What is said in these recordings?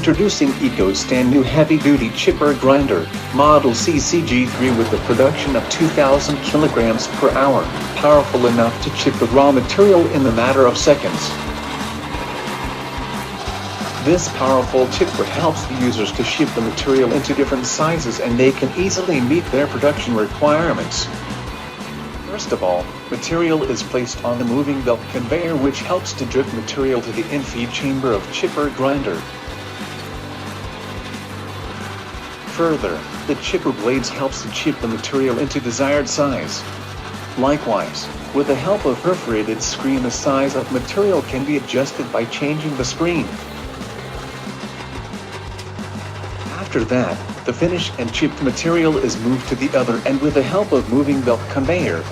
Introducing EcoStan new heavy-duty chipper grinder, model CCG3 with a production of 2,000 kilograms per hour, powerful enough to chip the raw material in a matter of seconds. This powerful chipper helps the users to ship the material into different sizes and they can easily meet their production requirements. First of all, material is placed on the moving belt conveyor which helps to drip material to the in-feed chamber of chipper grinder. Further, the chipper blades helps to chip the material into desired size. Likewise, with the help of perforated screen the size of material can be adjusted by changing the screen. After that, the finished and chipped material is moved to the other end with the help of moving belt conveyor.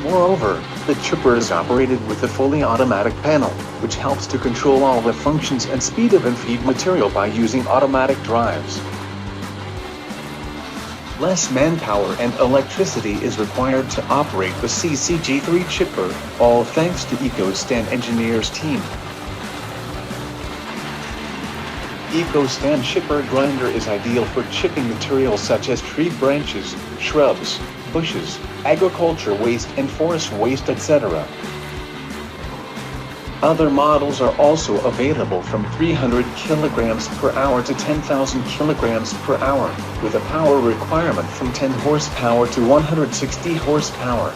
Moreover, the chipper is operated with a fully automatic panel, which helps to control all the functions and speed of in-feed material by using automatic drives. Less manpower and electricity is required to operate the CCG3 chipper, all thanks to EcoStan engineers team. EcoStan chipper grinder is ideal for chipping materials such as tree branches, shrubs, bushes, agriculture waste and forest waste, etc. Other models are also available from 300 kilograms per hour to 10,000 kilograms per hour, with a power requirement from 10 horsepower to 160 horsepower.